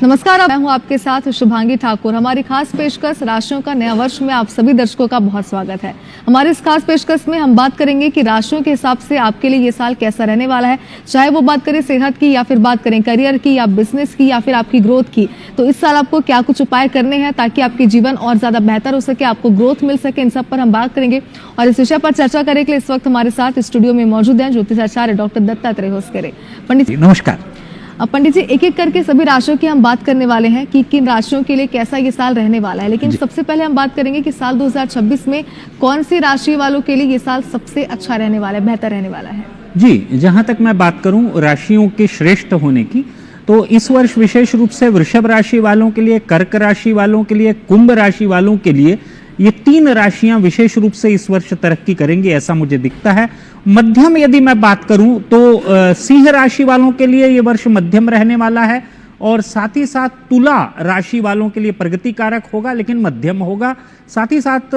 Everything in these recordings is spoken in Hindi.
नमस्कार, मैं हूं आपके साथ शुभांगी ठाकुर। हमारी खास पेशकश राशियों का नया वर्ष में आप सभी दर्शकों का बहुत स्वागत है। हमारे इस खास पेशकश में हम बात करेंगे कि राशियों के हिसाब से आपके लिए ये साल कैसा रहने वाला है, चाहे वो बात करें सेहत की या फिर बात करें करियर की या बिजनेस की या फिर आपकी ग्रोथ की। तो इस साल आपको क्या कुछ उपाय करने हैं ताकि आपके जीवन और ज्यादा बेहतर हो सके, आपको ग्रोथ मिल सके, इन सब पर हम बात करेंगे। और इस विषय पर चर्चा करने के लिए इस वक्त हमारे साथ स्टूडियो में मौजूद हैं ज्योतिषाचार्य डॉक्टर दत्तात्रेय होसकरे। पंडित जी नमस्कार। अब पंडित जी एक एक करके सभी राशियों की हम बात करने वाले हैं कि किन राशियों के लिए कैसा ये साल रहने वाला है, लेकिन सबसे पहले हम बात करेंगे कि साल 2026 में कौन सी राशि वालों के लिए ये साल सबसे अच्छा रहने वाला है, बेहतर रहने वाला है। जी, जहां तक मैं बात करूं राशियों के श्रेष्ठ होने की, तो इस वर्ष विशेष रूप से वृषभ राशि वालों के लिए, कर्क राशि वालों के लिए, कुंभ राशि वालों के लिए ये तीन राशियां विशेष रूप से इस वर्ष तरक्की करेंगी, ऐसा मुझे दिखता है। मध्यम यदि मैं बात करूं तो सिंह राशि वालों के लिए ये वर्ष मध्यम रहने वाला है, और साथ ही साथ तुला राशि वालों के लिए प्रगति कारक होगा लेकिन मध्यम होगा। साथ ही साथ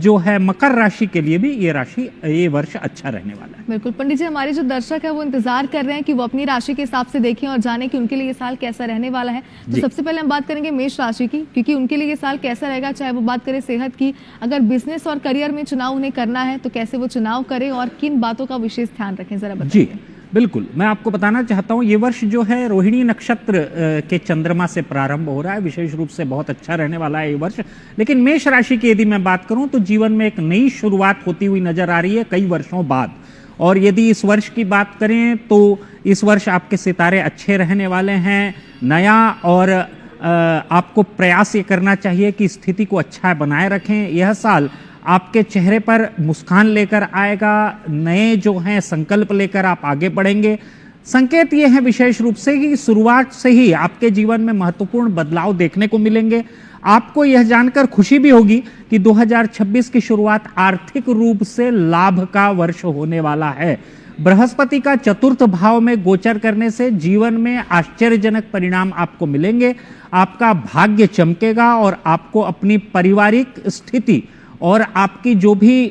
जो है मकर राशि के लिए भी ये वर्ष अच्छा रहने वाला है। बिल्कुल पंडित जी, हमारे जो दर्शक है वो इंतजार कर रहे हैं कि वो अपनी राशि के हिसाब से देखें और जाने कि उनके लिए ये साल कैसा रहने वाला है। तो सबसे पहले हम बात करेंगे मेष राशि की, क्योंकि उनके लिए ये साल कैसा रहेगा, चाहे वो बात करें सेहत की, अगर बिजनेस और करियर में चुनाव उन्हें करना है तो कैसे वो चुनाव करें और किन बातों का विशेष ध्यान रखें, जरा बताइए। जी बिल्कुल, मैं आपको बताना चाहता हूँ ये वर्ष जो है रोहिणी नक्षत्र के चंद्रमा से प्रारंभ हो रहा है, विशेष रूप से बहुत अच्छा रहने वाला है ये वर्ष। लेकिन मेष राशि की यदि मैं बात करूं तो जीवन में एक नई शुरुआत होती हुई नजर आ रही है कई वर्षों बाद। और यदि इस वर्ष की बात करें तो इस वर्ष आपके सितारे अच्छे रहने वाले हैं। नया और आपको प्रयास ये करना चाहिए कि स्थिति को अच्छा बनाए रखें। यह साल आपके चेहरे पर मुस्कान लेकर आएगा, नए जो हैं संकल्प लेकर आप आगे बढ़ेंगे। संकेत ये है विशेष रूप से कि शुरुआत से ही आपके जीवन में महत्वपूर्ण बदलाव देखने को मिलेंगे। आपको यह जानकर खुशी भी होगी कि 2026 की शुरुआत आर्थिक रूप से लाभ का वर्ष होने वाला है। बृहस्पति का चतुर्थ भाव में गोचर करने से जीवन में आश्चर्यजनक परिणाम आपको मिलेंगे। आपका भाग्य चमकेगा और आपको अपनी पारिवारिक स्थिति और आपकी जो भी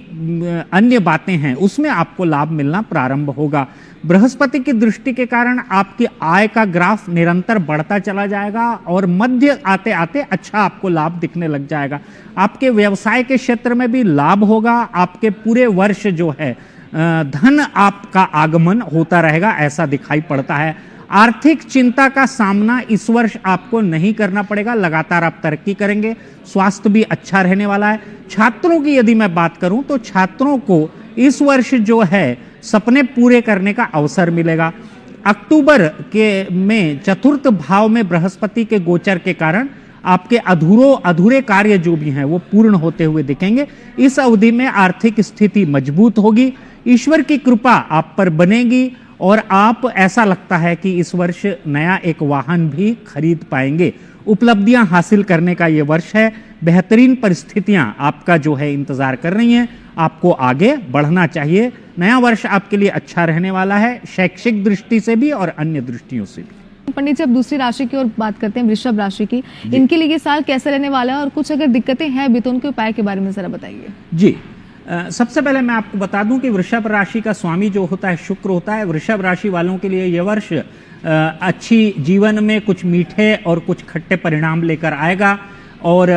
अन्य बातें हैं उसमें आपको लाभ मिलना प्रारंभ होगा। बृहस्पति की दृष्टि के कारण आपकी आय का ग्राफ निरंतर बढ़ता चला जाएगा और मध्य आते आते अच्छा आपको लाभ दिखने लग जाएगा। आपके व्यवसाय के क्षेत्र में भी लाभ होगा। आपके पूरे वर्ष जो है धन आपका आगमन होता रहेगा, ऐसा दिखाई पड़ता है। आर्थिक चिंता का सामना इस वर्ष आपको नहीं करना पड़ेगा, लगातार आप तरक्की करेंगे। स्वास्थ्य भी अच्छा रहने वाला है। छात्रों की यदि मैं बात करूं तो छात्रों को इस वर्ष जो है सपने पूरे करने का अवसर मिलेगा। अक्टूबर में चतुर्थ भाव में बृहस्पति के गोचर के कारण आपके अधूरे कार्य जो भी हैं वो पूर्ण होते हुए दिखेंगे। इस अवधि में आर्थिक स्थिति मजबूत होगी, ईश्वर की कृपा आप पर बनेगी और आप ऐसा लगता है कि इस वर्ष नया एक वाहन भी खरीद पाएंगे। उपलब्धियां हासिल करने का ये वर्ष है। बेहतरीन परिस्थितियां आपका जो है इंतजार कर रही हैं, आपको आगे बढ़ना चाहिए। नया वर्ष आपके लिए अच्छा रहने वाला है, शैक्षिक दृष्टि से भी और अन्य दृष्टियों से भी। पंडित जी अब दूसरी राशि की ओर बात करते हैं, वृषभ राशि की। इनके लिए ये साल कैसे रहने वाला है और कुछ अगर दिक्कतें हैं भी तो उनके उपाय के बारे में जरा बताइए। जी, सबसे पहले मैं आपको बता दूं कि वृषभ राशि का स्वामी जो होता है शुक्र होता है। वृषभ राशि वालों के लिए यह वर्ष अच्छी जीवन में कुछ मीठे और कुछ खट्टे परिणाम लेकर आएगा। और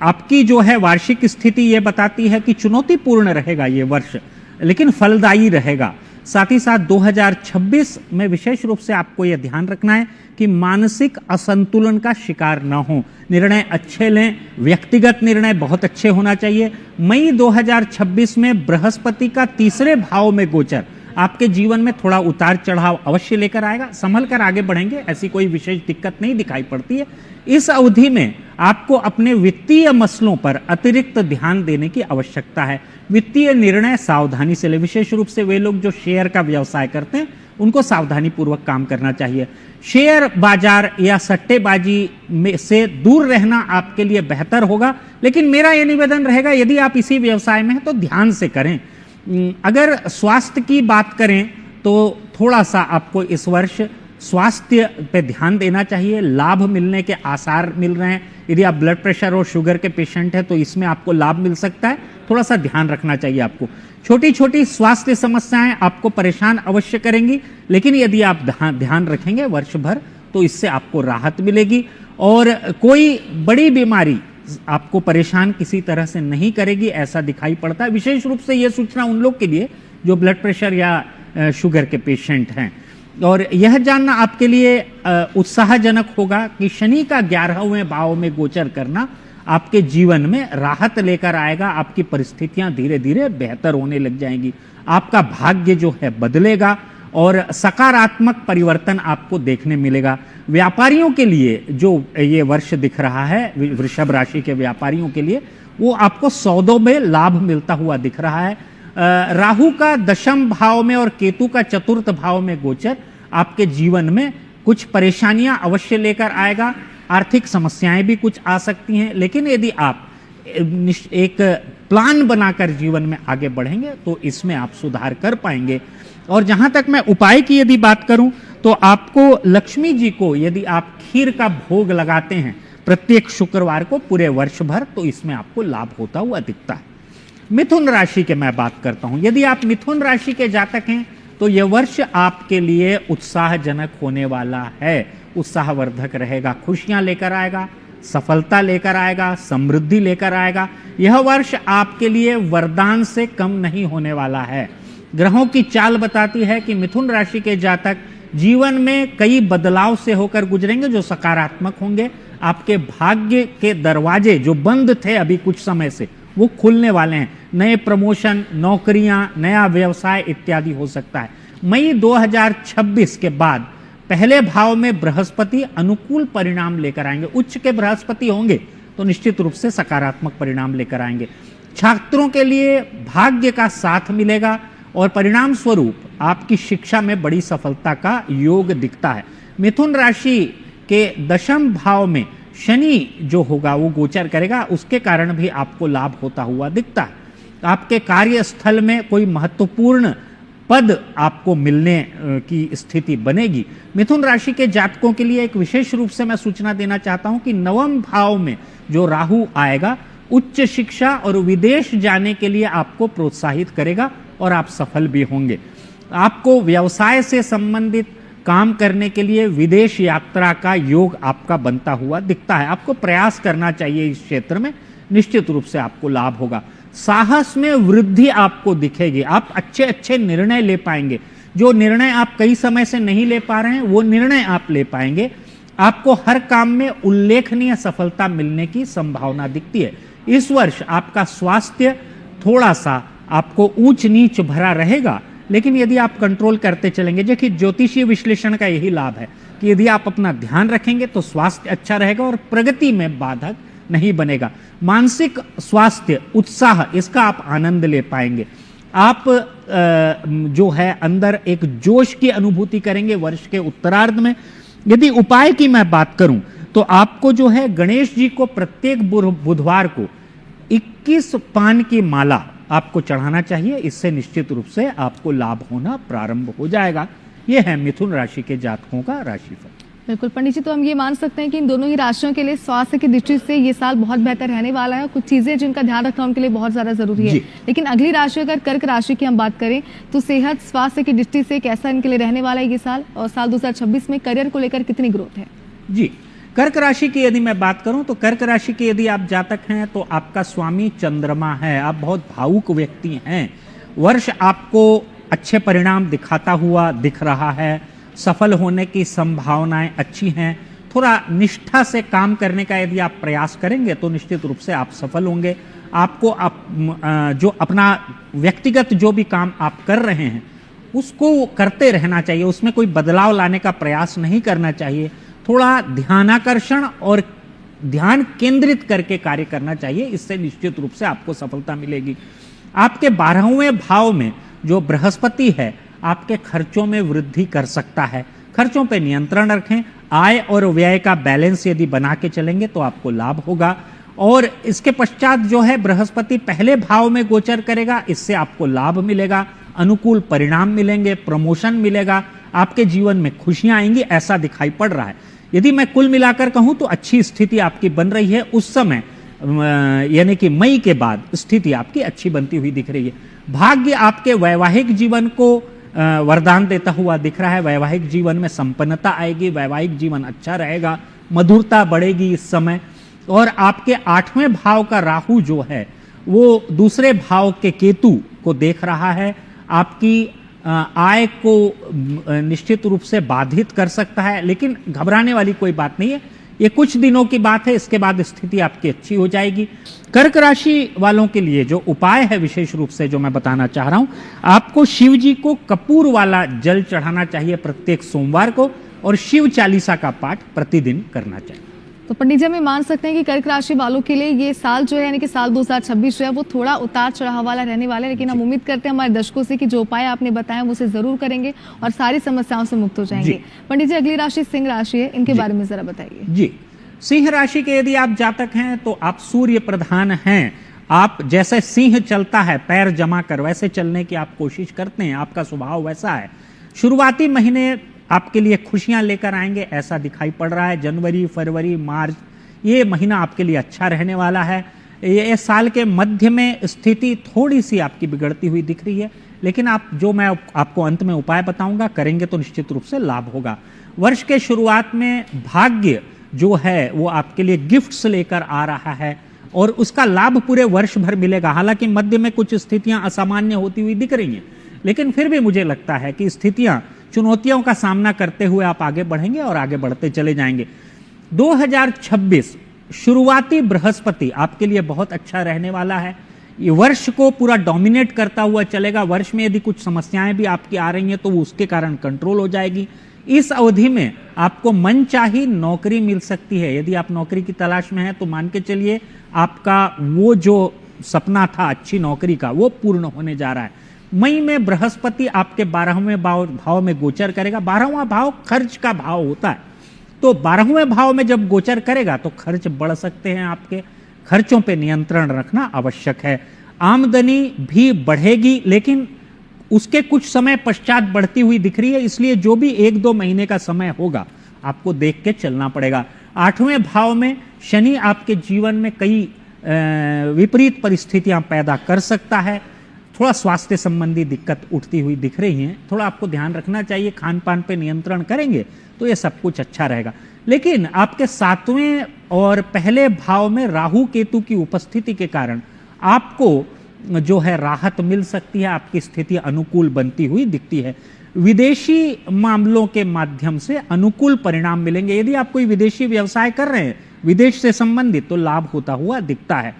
आपकी जो है वार्षिक स्थिति ये बताती है कि चुनौतीपूर्ण रहेगा ये वर्ष, लेकिन फलदायी रहेगा। साथ ही साथ 2026 में विशेष रूप से आपको यह ध्यान रखना है कि मानसिक असंतुलन का शिकार न हो। निर्णय अच्छे लें, व्यक्तिगत निर्णय बहुत अच्छे होना चाहिए। मई 2026 में बृहस्पति का तीसरे भाव में गोचर आपके जीवन में थोड़ा उतार चढ़ाव अवश्य लेकर आएगा। संभल कर आगे बढ़ेंगे, ऐसी कोई विशेष दिक्कत नहीं दिखाई पड़ती है। इस अवधि में आपको अपने वित्तीय मसलों पर अतिरिक्त ध्यान देने की आवश्यकता है। वित्तीय निर्णय सावधानी से ले, विशेष रूप से वे लोग जो शेयर का व्यवसाय करते हैं उनको सावधानी पूर्वक काम करना चाहिए। शेयर बाजार या सट्टेबाजी में से दूर रहना आपके लिए बेहतर होगा, लेकिन मेरा यह निवेदन रहेगा यदि आप इसी व्यवसाय में हैं तो ध्यान से करें। अगर स्वास्थ्य की बात करें तो थोड़ा सा आपको इस वर्ष स्वास्थ्य पे ध्यान देना चाहिए। लाभ मिलने के आसार मिल रहे हैं। यदि आप ब्लड प्रेशर और शुगर के पेशेंट हैं तो इसमें आपको लाभ मिल सकता है, थोड़ा सा ध्यान रखना चाहिए आपको। छोटी छोटी स्वास्थ्य समस्याएं आपको परेशान अवश्य करेंगी, लेकिन यदि आप ध्यान रखेंगे वर्ष भर तो इससे आपको राहत मिलेगी। और कोई बड़ी बीमारी आपको परेशान किसी तरह से नहीं करेगी ऐसा दिखाई पड़ता है। विशेष रूप से यह सूचना उन लोग के लिए जो ब्लड प्रेशर या शुगर के पेशेंट हैं। और यह जानना आपके लिए उत्साहजनक होगा कि शनि का 11वें भाव में गोचर करना आपके जीवन में राहत लेकर आएगा। आपकी परिस्थितियां धीरे धीरे बेहतर होने लग जाएंगी, आपका भाग्य जो है बदलेगा और सकारात्मक परिवर्तन आपको देखने मिलेगा। व्यापारियों के लिए जो ये वर्ष दिख रहा है, वृषभ राशि के व्यापारियों के लिए, वो आपको सौदों में लाभ मिलता हुआ दिख रहा है। राहु का 10वें भाव में और केतु का 4th भाव में गोचर आपके जीवन में कुछ परेशानियां अवश्य लेकर आएगा। आर्थिक समस्याएं भी कुछ आ सकती हैं, लेकिन यदि आप एक प्लान बनाकर जीवन में आगे बढ़ेंगे तो इसमें आप सुधार कर पाएंगे। और जहां तक मैं उपाय की यदि बात करूं तो आपको लक्ष्मी जी को यदि आप खीर का भोग लगाते हैं प्रत्येक शुक्रवार को पूरे वर्ष भर, तो इसमें आपको लाभ होता हुआ दिखता है। मिथुन राशि के मैं बात करता हूं। यदि आप मिथुन राशि के जातक हैं तो यह वर्ष आपके लिए उत्साहजनक होने वाला है, उत्साहवर्धक रहेगा, खुशियां लेकर आएगा, सफलता लेकर आएगा, समृद्धि लेकर आएगा। यह वर्ष आपके लिए वरदान से कम नहीं होने वाला है। ग्रहों की चाल बताती है कि मिथुन राशि के जातक जीवन में कई बदलाव से होकर गुजरेंगे जो सकारात्मक होंगे। आपके भाग्य के दरवाजे जो बंद थे अभी कुछ समय से, वो खुलने वाले हैं। नए प्रमोशन, नौकरियां, नया व्यवसाय इत्यादि हो सकता है। मई 2026 के बाद पहले भाव में बृहस्पति अनुकूल परिणाम लेकर आएंगे। उच्च के बृहस्पति होंगे तो निश्चित रूप से सकारात्मक परिणाम लेकर आएंगे। छात्रों के लिए भाग्य का साथ मिलेगा और परिणाम स्वरूप आपकी शिक्षा में बड़ी सफलता का योग दिखता है। मिथुन राशि के 10वें भाव में शनि जो होगा वो गोचर करेगा, उसके कारण भी आपको लाभ होता हुआ दिखता है। आपके कार्यस्थल में कोई महत्वपूर्ण पद आपको मिलने की स्थिति बनेगी। मिथुन राशि के जातकों के लिए एक विशेष रूप से मैं सूचना देना चाहता हूं कि 9वें भाव में जो राहु आएगा उच्च शिक्षा और विदेश जाने के लिए आपको प्रोत्साहित करेगा और आप सफल भी होंगे। आपको व्यवसाय से संबंधित काम करने के लिए विदेश यात्रा का योग आपका बनता हुआ दिखता है। आपको प्रयास करना चाहिए इस क्षेत्र में, निश्चित रूप से आपको लाभ होगा। साहस में वृद्धि आपको दिखेगी, आप अच्छे अच्छे निर्णय ले पाएंगे। जो निर्णय आप कई समय से नहीं ले पा रहे हैं वो निर्णय आप ले पाएंगे। आपको हर काम में उल्लेखनीय सफलता मिलने की संभावना दिखती है। इस वर्ष आपका स्वास्थ्य थोड़ा सा आपको ऊंच नीच भरा रहेगा, लेकिन यदि आप कंट्रोल करते चलेंगे, देखिए ज्योतिषीय विश्लेषण का यही लाभ है कि यदि आप अपना ध्यान रखेंगे तो स्वास्थ्य अच्छा रहेगा और प्रगति में बाधक नहीं बनेगा। मानसिक स्वास्थ्य, उत्साह, इसका आप आनंद ले पाएंगे। आप जो है अंदर एक जोश की अनुभूति करेंगे वर्ष के उत्तरार्ध में। यदि उपाय की मैं बात करूं तो आपको जो है गणेश जी को प्रत्येक बुधवार को 21 पान की माला आपको चढ़ाना चाहिए। इससे निश्चित रूप से आपको लाभ होना प्रारंभ हो जाएगा। यह है मिथुन राशि के जातकों का राशिफल। बिल्कुल पंडित जी, तो हम ये मान सकते हैं कि इन दोनों ही राशियों के लिए स्वास्थ्य की दृष्टि से ये साल बहुत बेहतर रहने वाला है। कुछ चीजें जिनका ध्यान रखना उनके लिए बहुत ज्यादा जरूरी है। लेकिन अगली राशि, अगर कर्क राशि की हम बात करें तो सेहत स्वास्थ्य की दृष्टि से कैसा इनके लिए रहने वाला है ये साल, और साल 2026 में करियर को लेकर कितनी ग्रोथ है? जी, कर्क राशि की यदि मैं बात करूं तो कर्क राशि के यदि आप जातक हैं तो आपका स्वामी चंद्रमा है। आप बहुत भावुक व्यक्ति हैं। वर्ष आपको अच्छे परिणाम दिखाता हुआ दिख रहा है। सफल होने की संभावनाएं अच्छी हैं। थोड़ा निष्ठा से काम करने का यदि आप प्रयास करेंगे तो निश्चित रूप से आप सफल होंगे। आपको जो अपना व्यक्तिगत जो भी काम आप कर रहे हैं उसको करते रहना चाहिए, उसमें कोई बदलाव लाने का प्रयास नहीं करना चाहिए। थोड़ा ध्यानाकर्षण और ध्यान केंद्रित करके कार्य करना चाहिए, इससे निश्चित रूप से आपको सफलता मिलेगी। आपके 12वें भाव में जो बृहस्पति है आपके खर्चों में वृद्धि कर सकता है। खर्चों पे नियंत्रण रखें। आय और व्यय का बैलेंस यदि बना के चलेंगे तो आपको लाभ होगा। और इसके पश्चात जो है बृहस्पति पहले भाव में गोचर करेगा, इससे आपको लाभ मिलेगा, अनुकूल परिणाम मिलेंगे, प्रमोशन मिलेगा, आपके जीवन में खुशियां आएंगी, ऐसा दिखाई पड़ रहा है। यदि मैं कुल मिलाकर कहूं तो अच्छी स्थिति आपकी बन रही है। उस समय यानी कि मई के बाद स्थिति आपकी अच्छी बनती हुई दिख रही है। भाग्य आपके वैवाहिक जीवन को वरदान देता हुआ दिख रहा है। वैवाहिक जीवन में संपन्नता आएगी, वैवाहिक जीवन अच्छा रहेगा, मधुरता बढ़ेगी इस समय। और आपके 8वें भाव का राहु जो है वो दूसरे भाव के केतु को देख रहा है, आपकी आय को निश्चित रूप से बाधित कर सकता है, लेकिन घबराने वाली कोई बात नहीं है, ये कुछ दिनों की बात है, इसके बाद स्थिति आपकी अच्छी हो जाएगी। कर्क राशि वालों के लिए जो उपाय है विशेष रूप से जो मैं बताना चाह रहा हूं, आपको शिव जी को कपूर वाला जल चढ़ाना चाहिए प्रत्येक सोमवार को, और शिव चालीसा का पाठ प्रतिदिन करना चाहिए। तो पंडित जी, हम मान सकते हैं कि कर्क राशि वालों के लिए ये साल जो है, यानी कि साल 2026 जो है वो थोड़ा उतार चढ़ाव वाला रहने वाला है, लेकिन हम उम्मीद करते हैं हमारे दर्शकों से कि जो उपाय आपने बताया वो उसे जरूर करेंगे और सारी समस्याओं से मुक्त हो जाएंगे। पंडित जी, अगली राशि सिंह राशि है, इनके बारे में जरा बताइए। जी, सिंह राशि के यदि आप जातक हैं तो आप सूर्य प्रधान हैं। आप जैसे सिंह चलता है पैर जमा कर, वैसे चलने की आप कोशिश करते हैं, आपका स्वभाव वैसा है। शुरुआती महीने आपके लिए खुशियां लेकर आएंगे ऐसा दिखाई पड़ रहा है। जनवरी, फरवरी, मार्च ये महीना आपके लिए अच्छा रहने वाला है। ये साल के मध्य में स्थिति थोड़ी सी आपकी बिगड़ती हुई दिख रही है, लेकिन आप जो मैं आपको अंत में उपाय बताऊंगा करेंगे तो निश्चित रूप से लाभ होगा। वर्ष के शुरुआत में भाग्य जो है वो आपके लिए गिफ्ट्स लेकर आ रहा है और उसका लाभ पूरे वर्ष भर मिलेगा। हालांकि मध्य में कुछ स्थितियां असामान्य होती हुई दिख रही हैं, लेकिन फिर भी मुझे लगता है कि स्थितियां, चुनौतियों का सामना करते हुए आप आगे बढ़ेंगे और आगे बढ़ते चले जाएंगे। 2026 शुरुआती बृहस्पति आपके लिए बहुत अच्छा रहने वाला है। ये वर्ष को पूरा डोमिनेट करता हुआ चलेगा। वर्ष में यदि कुछ समस्याएं भी आपकी आ रही हैं तो वो उसके कारण कंट्रोल हो जाएगी। इस अवधि में आपको मनचाही नौकरी मिल सकती है। यदि आप नौकरी की तलाश में हैं तो मान के चलिए आपका वो जो सपना था अच्छी नौकरी का वो पूर्ण होने जा रहा है। मई में बृहस्पति आपके 12वें भाव में गोचर करेगा। 12वां भाव खर्च का भाव होता है, तो 12वें भाव में जब गोचर करेगा तो खर्च बढ़ सकते हैं। आपके खर्चों पे नियंत्रण रखना आवश्यक है। आमदनी भी बढ़ेगी, लेकिन उसके कुछ समय पश्चात बढ़ती हुई दिख रही है, इसलिए जो भी 1-2 महीने का समय होगा आपको देख के चलना पड़ेगा। 8वें भाव में शनि आपके जीवन में कई विपरीत परिस्थितियां पैदा कर सकता है। थोड़ा स्वास्थ्य संबंधी दिक्कत उठती हुई दिख रही हैं, थोड़ा आपको ध्यान रखना चाहिए। खान पान पे नियंत्रण करेंगे तो ये सब कुछ अच्छा रहेगा। लेकिन आपके 7वें और पहले भाव में राहु केतु की उपस्थिति के कारण आपको जो है राहत मिल सकती है, आपकी स्थिति अनुकूल बनती हुई दिखती है। विदेशी मामलों के माध्यम से अनुकूल परिणाम मिलेंगे। यदि आप कोई विदेशी व्यवसाय कर रहे हैं विदेश से संबंधित तो लाभ होता हुआ दिखता है।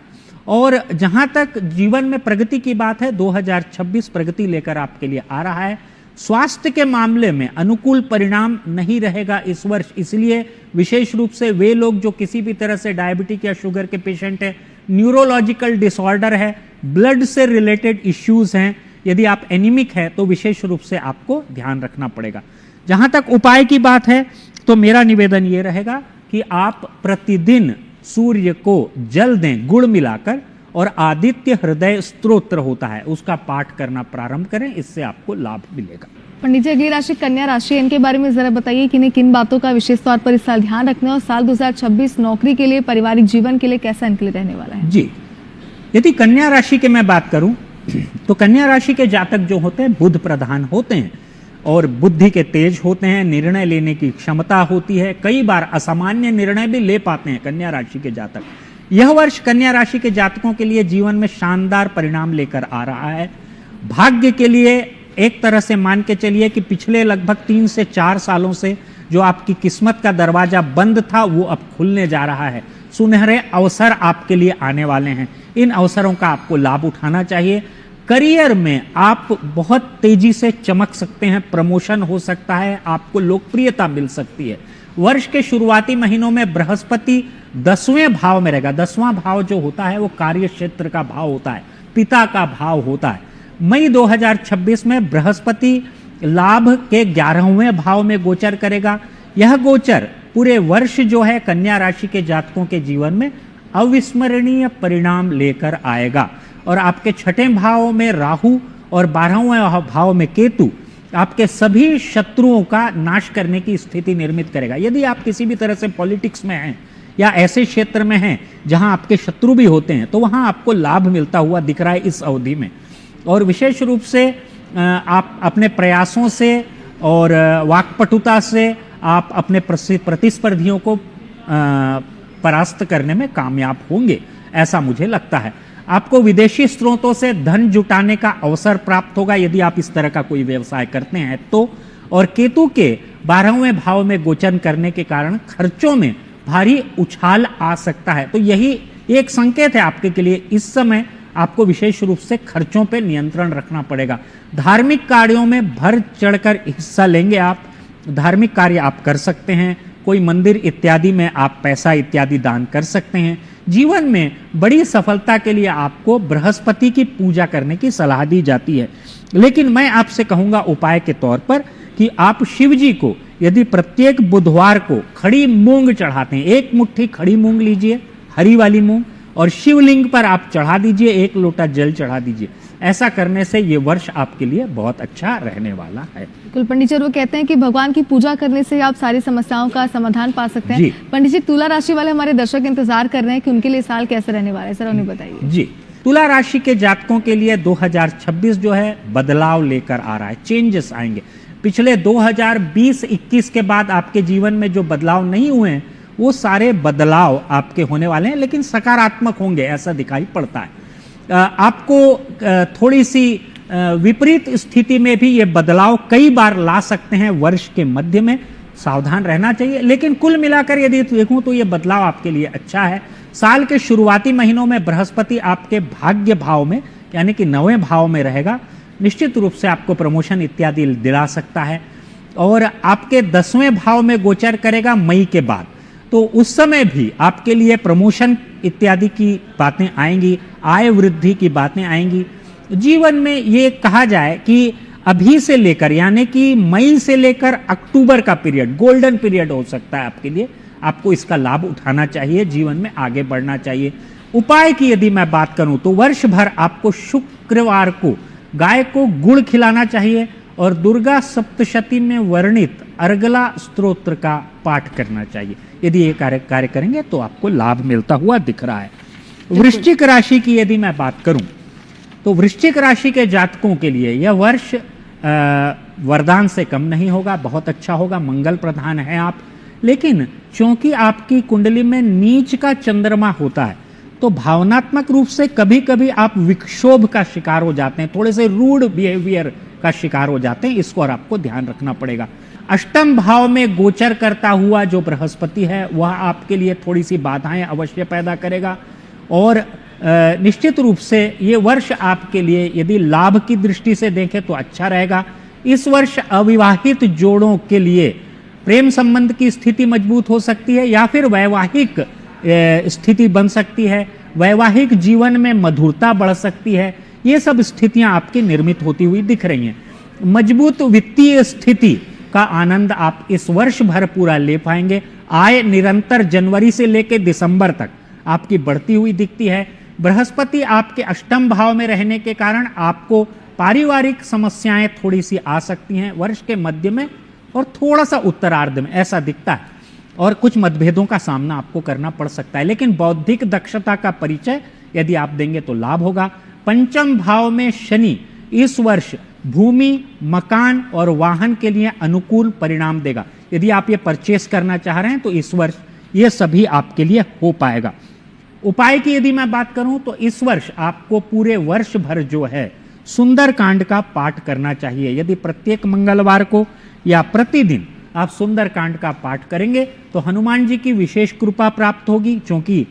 और जहां तक जीवन में प्रगति की बात है, 2026 प्रगति लेकर आपके लिए आ रहा है। स्वास्थ्य के मामले में अनुकूल परिणाम नहीं रहेगा इस वर्ष, इसलिए विशेष रूप से वे लोग जो किसी भी तरह से डायबिटिक या शुगर के पेशेंट है, न्यूरोलॉजिकल डिसऑर्डर है, ब्लड से रिलेटेड इश्यूज हैं, यदि आप एनीमिक है तो विशेष रूप से आपको ध्यान रखना पड़ेगा। जहां तक उपाय की बात है तो मेरा निवेदन यह रहेगा कि आप प्रतिदिन सूर्य को जल दें गुड़ मिलाकर, और आदित्य हृदय स्तोत्र होता है उसका पाठ करना प्रारंभ करें, इससे आपको लाभ मिलेगा। पंडित जी, अगली राशि कन्या राशि है, इनके बारे में जरा बताइए कि इन्हें किन बातों का विशेष तौर पर इस साल ध्यान रखना है और साल 2026 नौकरी के लिए, पारिवारिक जीवन के लिए कैसा इनके लिए रहने वाला है? जी, यदि कन्या राशि की मैं बात करूं तो कन्या राशि के जातक जो होते हैं बुध प्रधान होते हैं और बुद्धि के तेज होते हैं, निर्णय लेने की क्षमता होती है, कई बार असामान्य निर्णय भी ले पाते हैं कन्या राशि के जातक। यह वर्ष कन्या राशि के जातकों के लिए जीवन में शानदार परिणाम लेकर आ रहा है। भाग्य के लिए एक तरह से मान के चलिए कि पिछले लगभग 3 से 4 सालों से जो आपकी किस्मत का दरवाजा बंद था वो अब खुलने जा रहा है। सुनहरे अवसर आपके लिए आने वाले हैं, इन अवसरों का आपको लाभ उठाना चाहिए। करियर में आप बहुत तेजी से चमक सकते हैं, प्रमोशन हो सकता है, आपको लोकप्रियता मिल सकती है। वर्ष के शुरुआती महीनों में बृहस्पति 10वें भाव में रहेगा। 10वां भाव जो होता है वो कार्य क्षेत्र का भाव होता है, पिता का भाव होता है। मई 2026 में बृहस्पति लाभ के 11वें भाव में गोचर करेगा। यह गोचर पूरे वर्ष जो है कन्या राशि के जातकों के जीवन में अविस्मरणीय परिणाम लेकर आएगा। और आपके 6ठे भाव में राहु और 12वें भाव में केतु आपके सभी शत्रुओं का नाश करने की स्थिति निर्मित करेगा। यदि आप किसी भी तरह से पॉलिटिक्स में हैं या ऐसे क्षेत्र में हैं जहां आपके शत्रु भी होते हैं तो वहां आपको लाभ मिलता हुआ दिख रहा है इस अवधि में। और विशेष रूप से आप अपने प्रयासों से और वाक्पटुता से आप अपने प्रतिस्पर्धियों को परास्त करने में कामयाब होंगे, ऐसा मुझे लगता है। आपको विदेशी स्रोतों से धन जुटाने का अवसर प्राप्त होगा यदि आप इस तरह का कोई व्यवसाय करते हैं तो। और केतु के 12वें भाव में गोचर करने के कारण खर्चों में भारी उछाल आ सकता है, तो यही एक संकेत है आपके के लिए। इस समय आपको विशेष रूप से खर्चों पे नियंत्रण रखना पड़ेगा। धार्मिक कार्यों में भर चढ़कर हिस्सा लेंगे आप, धार्मिक कार्य आप कर सकते हैं, कोई मंदिर इत्यादि में आप पैसा इत्यादि दान कर सकते हैं। जीवन में बड़ी सफलता के लिए आपको बृहस्पति की पूजा करने की सलाह दी जाती है, लेकिन मैं आपसे कहूंगा उपाय के तौर पर कि आप शिव जी को यदि प्रत्येक बुधवार को खड़ी मूंग चढ़ाते हैं, एक मुट्ठी खड़ी मूंग लीजिए, हरी वाली मूंग, और शिवलिंग पर आप चढ़ा दीजिए, 1 लोटा जल चढ़ा दीजिए। ऐसा करने से ये वर्ष आपके लिए बहुत अच्छा रहने वाला है। बिल्कुल पंडित जी, वो कहते हैं कि भगवान की पूजा करने से आप सारी समस्याओं का समाधान पा सकते हैं। पंडित जी, तुला राशि वाले हमारे दर्शक इंतजार कर रहे हैं कि उनके लिए साल कैसे रहने वाला है, सर उन्हें बताइए। जी, तुला राशि के जातकों के लिए 2026 जो है बदलाव लेकर आ रहा है, चेंजेस आएंगे। पिछले 2020-21 के बाद आपके जीवन में जो बदलाव नहीं हुए हैं वो सारे बदलाव आपके होने वाले हैं, लेकिन सकारात्मक होंगे ऐसा दिखाई पड़ता है। आपको थोड़ी सी विपरीत स्थिति में भी ये बदलाव कई बार ला सकते हैं वर्ष के मध्य में, सावधान रहना चाहिए। लेकिन कुल मिलाकर यदि देखूं तो ये बदलाव आपके लिए अच्छा है। साल के शुरुआती महीनों में बृहस्पति आपके भाग्य भाव में यानी कि 9वें भाव में रहेगा, निश्चित रूप से आपको प्रमोशन इत्यादि दिला सकता है। और आपके 10वें भाव में गोचर करेगा मई के बाद, तो उस समय भी आपके लिए प्रमोशन इत्यादि की बातें आएंगी, आय वृद्धि की बातें आएंगी। जीवन में ये कहा जाए कि अभी से लेकर यानी कि मई से लेकर अक्टूबर का पीरियड गोल्डन पीरियड हो सकता है आपके लिए, आपको इसका लाभ उठाना चाहिए, जीवन में आगे बढ़ना चाहिए। उपाय की यदि मैं बात करूं तो वर्ष भर आपको शुक्रवार को गाय को गुड़ खिलाना चाहिए और दुर्गा सप्तशती में वर्णित अर्गला स्तोत्र का पाठ करना चाहिए। यदि ये कार्य करेंगे तो आपको लाभ मिलता हुआ दिख रहा है। वृश्चिक राशि की यदि मैं बात करूं तो वृश्चिक राशि के जातकों के लिए यह वर्ष वरदान से कम नहीं होगा, बहुत अच्छा होगा, मंगल प्रधान है आप। लेकिन चूंकि आपकी कुंडली में नीच का चंद्रमा होता है तो भावनात्मक रूप से कभी कभी आप विक्षोभ का शिकार हो जाते हैं, थोड़े से रूड बिहेवियर का शिकार हो जाते हैं, इसको और आपको ध्यान रखना पड़ेगा। अष्टम भाव में गोचर करता हुआ जो बृहस्पति है वह आपके लिए थोड़ी सी बाधाएं अवश्य पैदा करेगा। और निश्चित रूप से ये वर्ष आपके लिए यदि लाभ की दृष्टि से देखें तो अच्छा रहेगा। इस वर्ष अविवाहित जोड़ों के लिए प्रेम संबंध की स्थिति मजबूत हो सकती है या फिर वैवाहिक स्थिति बन सकती है, वैवाहिक जीवन में मधुरता बढ़ सकती है। ये सब स्थितियां आपकी निर्मित होती हुई दिख रही हैं। मजबूत वित्तीय स्थिति का आनंद आप इस वर्ष भर पूरा ले पाएंगे। आय निरंतर जनवरी से लेकर दिसंबर तक आपकी बढ़ती हुई दिखती है। बृहस्पति आपके अष्टम भाव में रहने के कारण आपको पारिवारिक समस्याएं थोड़ी सी आ सकती हैं वर्ष के मध्य में और थोड़ा सा उत्तरार्ध में, ऐसा दिखता है। और कुछ मतभेदों का सामना आपको करना पड़ सकता है, लेकिन बौद्धिक दक्षता का परिचय यदि आप देंगे तो लाभ होगा। पंचम भाव में शनि इस वर्ष भूमि, मकान और वाहन के लिए अनुकूल परिणाम देगा। यदि आप ये परचेस करना चाह रहे हैं तो इस वर्ष ये सभी आपके लिए हो पाएगा। उपाय की यदि मैं बात करूं तो इस वर्ष आपको पूरे वर्ष भर जो है सुंदरकांड का पाठ करना चाहिए। यदि प्रत्येक मंगलवार को या प्रतिदिन आप सुंदरकांड का पाठ करेंगे तो हनुमान जी की विशेष कृपा प्राप्त होगी। क्योंकि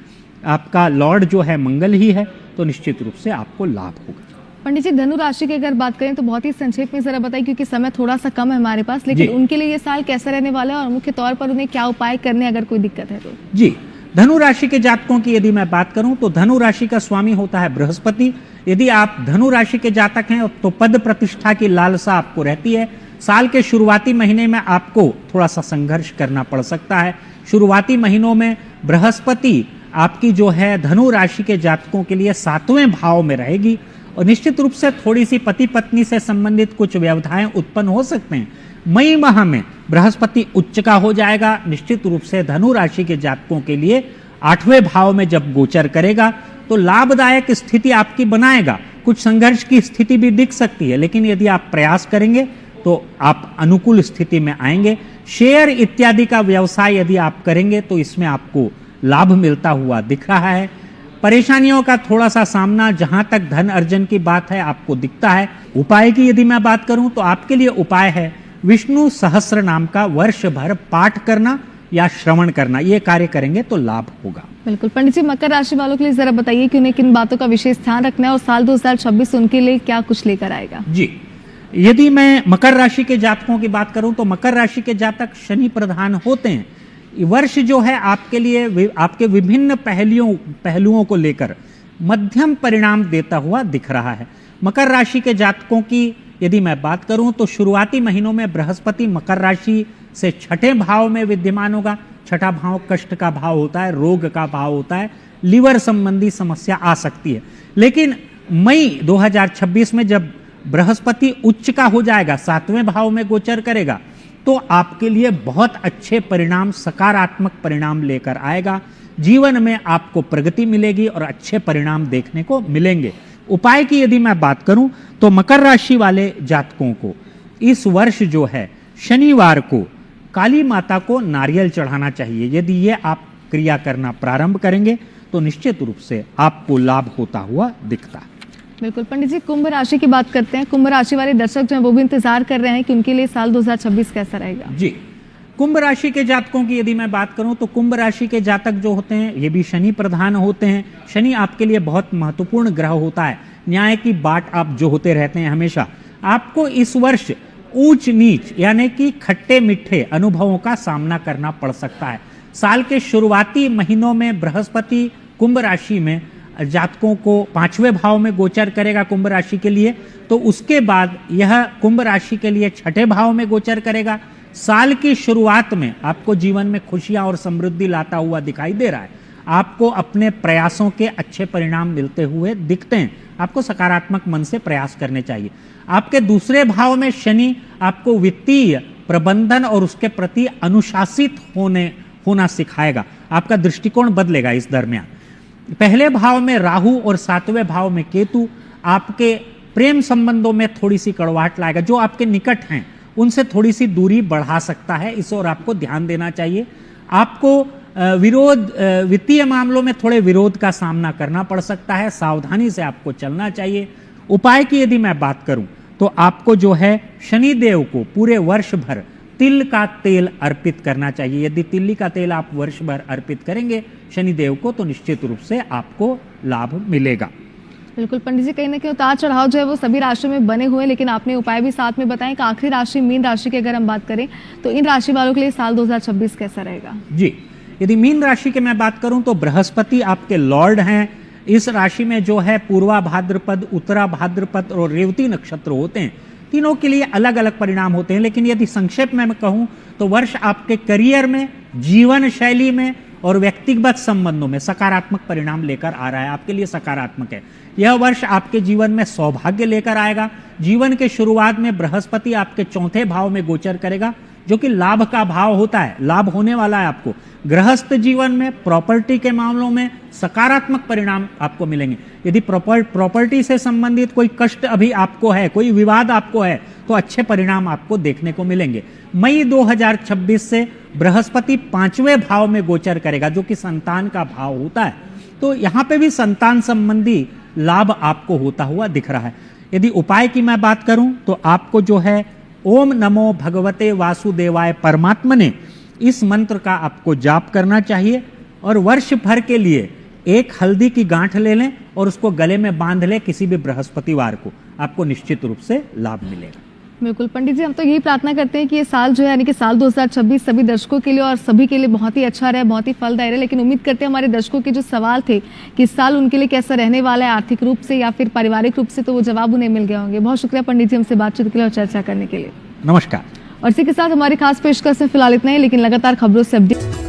आपका लॉर्ड जो है मंगल ही है, तो निश्चित रूप से आपको लाभ होगा। पंडित जी, धनु राशि की अगर बात करें तो बहुत ही संक्षेप में जरा बताइए, क्योंकि समय थोड़ा सा कम है हमारे पास, लेकिन उनके लिए ये साल कैसा रहने वाला है और मुख्य तौर पर उन्हें क्या उपाय करने अगर कोई दिक्कत है तो। जी, धनु राशि के जातकों की यदि मैं बात करूं तो धनु राशि का स्वामी होता है बृहस्पति। यदि आप धनु राशि के जातक हैं तो पद प्रतिष्ठा की लालसा आपको रहती है। साल के शुरुआती महीने में आपको थोड़ा सा संघर्ष करना पड़ सकता है। शुरुआती महीनों में बृहस्पति आपकी जो है धनु राशि के जातकों के लिए 7वें भाव में रहेगी और निश्चित रूप से थोड़ी सी पति पत्नी से संबंधित कुछ व्यवधाएं उत्पन्न हो सकते हैं। मई माह में बृहस्पति उच्च का हो जाएगा। निश्चित रूप से धनु राशि के जातकों के लिए 8वें भाव में जब गोचर करेगा तो लाभदायक स्थिति आपकी बनाएगा। कुछ संघर्ष की स्थिति भी दिख सकती है, लेकिन यदि आप प्रयास करेंगे तो आप अनुकूल स्थिति में आएंगे। शेयर इत्यादि का व्यवसाय यदि आप करेंगे तो इसमें आपको लाभ मिलता हुआ दिख रहा है। परेशानियों का थोड़ा सा सामना जहां तक धन अर्जन की बात है आपको दिखता है। उपाय की यदि मैं बात करूं तो आपके लिए उपाय है विष्णु सहस्त्र नाम का वर्ष भर पाठ करना या श्रवण करना। ये कार्य करेंगे तो लाभ होगा। बिल्कुल। पंडित जी, मकर राशि वालों के लिए जरा बताइए कि उन्हें किन बातों का विशेष ध्यान रखना है और साल 2026 उनके लिए क्या कुछ लेकर आएगा। जी, यदि मैं मकर राशि के जातकों की बात करूं तो मकर राशि के जातक शनि प्रधान होते हैं। वर्ष जो है आपके लिए आपके विभिन्न पहलुओं को लेकर मध्यम परिणाम देता हुआ दिख रहा है। मकर राशि के जातकों की यदि मैं बात करूं तो शुरुआती महीनों में बृहस्पति मकर राशि से छठे भाव में विद्यमान होगा। छठा भाव कष्ट का भाव होता है, रोग का भाव होता है, लिवर संबंधी समस्या आ सकती है। लेकिन मई 2026 में जब बृहस्पति उच्च का हो जाएगा, 7वें भाव में गोचर करेगा, तो आपके लिए बहुत अच्छे परिणाम, सकारात्मक परिणाम लेकर आएगा। जीवन में आपको प्रगति मिलेगी और अच्छे परिणाम देखने को मिलेंगे। उपाय की यदि मैं बात करूं तो मकर राशि वाले जातकों को इस वर्ष जो है शनिवार को काली माता को नारियल चढ़ाना चाहिए। यदि ये आप क्रिया करना प्रारंभ करेंगे तो निश्चित रूप से आपको लाभ होता हुआ दिखता है। बिल्कुल। पंडित जी, कुंभ राशि की बात करते हैं। कुंभ राशि वाले दर्शक जो हैं वो भी इंतजार कर रहे हैं कि उनके लिए साल 2026 कैसा रहेगा। जी, कुंभ राशि के जातकों की यदि मैं बात करूं तो कुंभ राशि के जातक जो होते हैं ये भी शनि प्रधान होते हैं। शनि आपके लिए बहुत महत्वपूर्ण ग्रह होता है। न्याय की बाट आप जो होते रहते हैं हमेशा। आपको इस वर्ष ऊंच नीच यानी कि खट्टे मीठे अनुभवों का सामना करना पड़ सकता है। साल के शुरुआती महीनों में बृहस्पति कुंभ राशि में जातकों को 5वें भाव में गोचर करेगा कुंभ राशि के लिए, तो उसके बाद यह कुंभ राशि के लिए 6ठे भाव में गोचर करेगा। साल की शुरुआत में आपको जीवन में खुशियां और समृद्धि लाता हुआ दिखाई दे रहा है। आपको अपने प्रयासों के अच्छे परिणाम मिलते हुए दिखते हैं। आपको सकारात्मक मन से प्रयास करने चाहिए। आपके दूसरे भाव में शनि आपको वित्तीय प्रबंधन और उसके प्रति अनुशासित होना सिखाएगा। आपका दृष्टिकोण बदलेगा इस दरमियान। पहले भाव में राहु और 7वें भाव में केतु आपके प्रेम संबंधों में थोड़ी सी कड़वाहट लाएगा। जो आपके निकट हैं उनसे थोड़ी सी दूरी बढ़ा सकता है। इस ओर आपको ध्यान देना चाहिए। आपको वित्तीय मामलों में थोड़े विरोध का सामना करना पड़ सकता है। सावधानी से आपको चलना चाहिए। उपाय की यदि मैं बात करूं तो आपको जो है शनिदेव को पूरे वर्ष भर तिल का तेल अर्पित करना चाहिए। यदि तिल्ली का तेल आप वर्ष भर अर्पित करेंगे शनिदेव को तो निश्चित रूप से आपको लाभ मिलेगा। बिल्कुल। पंडित जी, कहीं ना कहीं उतार चढ़ाव जो है वो सभी राशियों में बने हुए हैं, लेकिन आपने उपाय भी साथ में बताएं कि आखिरी राशि मीन राशि की अगर हम बात करें तो इन राशि वालों के लिए साल 2026 कैसा रहेगा। जी, यदि मीन राशि की मैं बात करूं तो बृहस्पति आपके लॉर्ड हैं। इस राशि में जो है पूर्वा भाद्रपद, उत्तरा भाद्रपद और रेवती नक्षत्र होते हैं। तीनों के लिए अलग अलग परिणाम होते हैं। लेकिन यदि संक्षेप में मैं कहूं तो वर्ष आपके करियर में, जीवन शैली में और व्यक्तिगत संबंधों में सकारात्मक परिणाम लेकर आ रहा है। आपके लिए सकारात्मक है। यह वर्ष आपके जीवन में सौभाग्य लेकर आएगा। जीवन के शुरुआत में बृहस्पति आपके 4थे भाव में गोचर करेगा, जो कि लाभ का भाव होता है। लाभ होने वाला है आपको। गृहस्थ जीवन में, प्रॉपर्टी के मामलों में सकारात्मक परिणाम आपको मिलेंगे। यदि प्रॉपर्टी से संबंधित कोई कष्ट अभी आपको है, कोई विवाद आपको है, तो अच्छे परिणाम आपको देखने को मिलेंगे। मई 2026 से बृहस्पति 5वें भाव में गोचर करेगा, जो कि संतान का भाव होता है। तो यहां पे भी संतान संबंधी लाभ आपको होता हुआ दिख रहा है। यदि उपाय की मैं बात करूं तो आपको जो है ओम नमो भगवते वासुदेवाय परमात्मने, इस मंत्र का आपको जाप करना चाहिए और वर्ष भर के लिए एक हल्दी की गांठ ले लें और उसको गले में बांध लें किसी भी बृहस्पतिवार को। आपको निश्चित रूप से लाभ मिलेगा। बिल्कुल। पंडित जी, हम तो यही प्रार्थना करते हैं कि ये साल जो है यानी कि साल 2026 सभी दर्शकों के लिए और सभी के लिए बहुत ही अच्छा रहे, बहुत ही फलदायी रहे। लेकिन उम्मीद करते हैं हमारे दर्शकों के जो सवाल थे कि इस साल उनके लिए कैसा रहने वाला है आर्थिक रूप से या फिर पारिवारिक रूप से, तो वो जवाब उन्हें मिल गए होंगे। बहुत शुक्रिया पंडित जी हमसे बातचीत के लिए और चर्चा करने के लिए। नमस्कार। और इसी के साथ हमारी खास पेशकश में फिलहाल इतना ही, लेकिन लगातार खबरों से अपडेट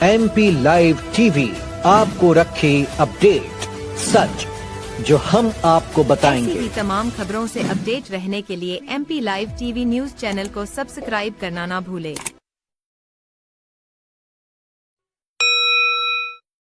MP लाइव टीवी आपको रखे अपडेट। सच, जो हम आपको ऐसी बताएंगे। ही तमाम खबरों से अपडेट रहने के लिए MP live TV news channel को सब्सक्राइब करना ना भूले।